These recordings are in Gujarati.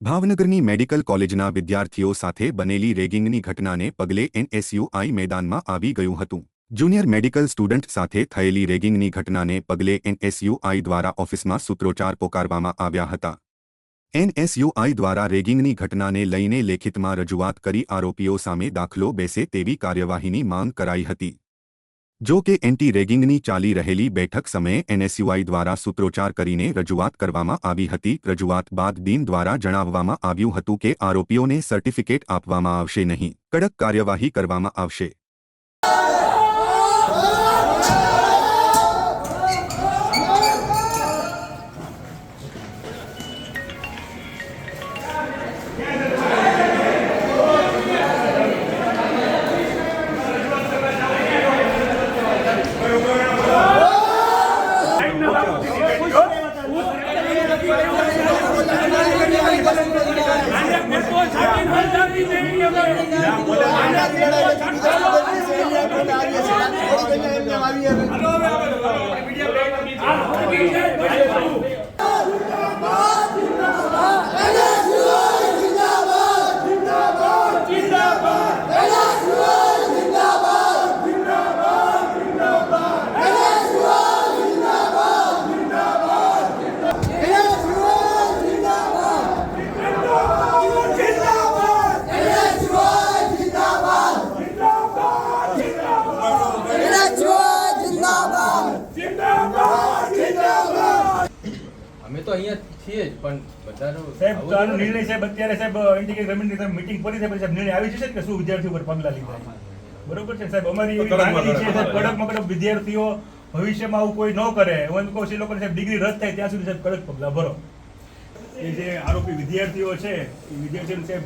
ભાવનગરની મેડિકલ કોલેજના વિદ્યાર્થીઓ સાથે બનેલી રેગિંગની ઘટનાને પગલે એનએસયુઆઈ મેદાનમાં આવી ગયું હતું। જુનિયર મેડિકલ સ્ટુડન્ટ સાથે થયેલી રેગિંગની ઘટનાને પગલે એનએસયુઆઈ દ્વારા ઓફિસમાં સૂત્રોચ્ચાર પોકારવામાં આવ્યા હતા। એનએસયુઆઈ દ્વારા રેગિંગની ઘટનાને લઈને લેખિતમાં રજૂઆત કરી આરોપીઓ સામે દાખલો બેસે તેવી કાર્યવાહીની માંગ કરાઈ હતી। જો કે એન્ટી રેગિંગની ચાલી રહેલી બેઠક સમયે એનએસયુઆઈ દ્વારા સૂત્રોચ્ચાર કરીને રજૂઆત કરવામાં આવી હતી। રજૂઆત બાદ ડીન દ્વારા જણાવવામાં આવ્યું હતું કે આરોપીઓને સર્ટિફિકેટ આપવામાં આવશે નહીં, કડક કાર્યવાહી કરવામાં આવશે। અમે તો અહીંયા છીએ જ પણ બધાનો સાહેબ તો આનો નિર્ણય સાહેબ અત્યારે સાહેબ ઇન્ડિકેટ ગવર્મેન્ટની સાહેબ મીટિંગ પડી છે પછી સાહેબ નિર્ણય આવી જશે કે શું વિદ્યાર્થીઓ પર પગલાં લીધા બરોબર છે સાહેબ અમારી એવી માંગણી છે સાહેબ કડકમાં કડક વિદ્યાર્થીઓ ભવિષ્યમાં આવું કોઈ ન કરે હું એમ કહું છું એ લોકોને સાહેબ ડિગ્રી રદ થાય ત્યાં સુધી સાહેબ કડક પગલાં ભરો। એ જે આરોપી વિદ્યાર્થીઓ છે એ વિદ્યાર્થીઓને સાહેબ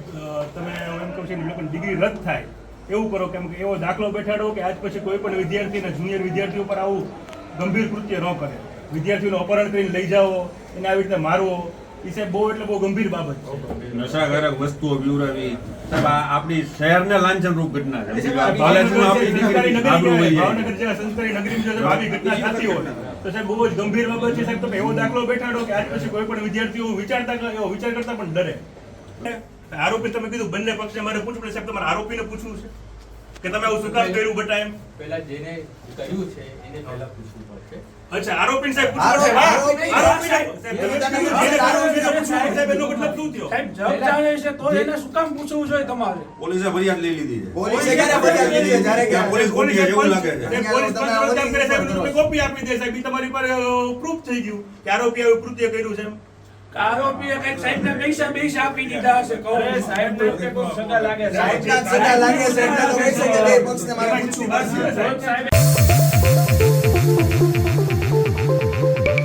તમે હું એમ કહું છું એ લોકોની ડિગ્રી રદ થાય એવું કરો કેમ કે એવો દાખલો બેઠાડો કે આજ પછી કોઈ પણ વિદ્યાર્થીને જુનિયર વિદ્યાર્થીઓ પર આવું ગંભીર કૃત્ય ન કરે। વિદ્યાર્થીઓનું અપહરણ કરીને લઈ જાઓ એને આવી રીતે મારવો એ સાહેબ બહુ ગંભીર બાબત છે। નશાકારક વસ્તુઓ પીવડાવી સાહેબ આ આપણી શહેરને લાંછનરૂપ ઘટના છે। ભાવનગર જેવા સંસ્કારી નગરીમાં જો આવી ઘટના થતી હોય તો સાહેબ બહુ જ ગંભીર બાબત છે સાહેબ। તમે એવો દાખલો બેઠાડો કે આજ પછી કોઈ પણ વિદ્યાર્થીઓ વિચાર કરતા પણ ડરે। આરોપી તમે કીધું બંને પક્ષે મારે પૂછવું પડે સાહેબ, તમારે આરોપીને પૂછવું છે કે તમે આવું શું કામ કર્યું બટા એમ? પહેલા જેને કર્યું છે એને પહેલા પૂછવું પડશે। અચ્છા આરોપીને સાહેબ પૂછવું પડશે। આરોપી સાહેબ એનો મતલબ શું થયો? સાહેબ જબ જાણે છે તો એને શું કામ પૂછવું જોઈએ તમારે? પોલીસે ફરિયાદ લઈ લીધી છે। પોલીસે ક્યારે ફરિયાદ લીધી છે? જ્યારે કે પોલીસ ખોટી છે એવું લાગે છે। પોલીસ પંચનામું કામ કરે સાહેબ તમને કોપી આપી દે સાહેબ, ઈ તમારી પર પ્રૂફ થઈ ગયું કે આરોપી આવું કૃત્ય કર્યું છે એમ। આરોપીએ કઈક સાહેબને પૈસા આપી દીધા હશે કહો સાહેબ ને કોઈ સગા લાગે સાહેબના સગા લાગે છે એટલે તો કહી શકે કે એ પક્ષને મારે પૂછવું પડશે। સાહેબ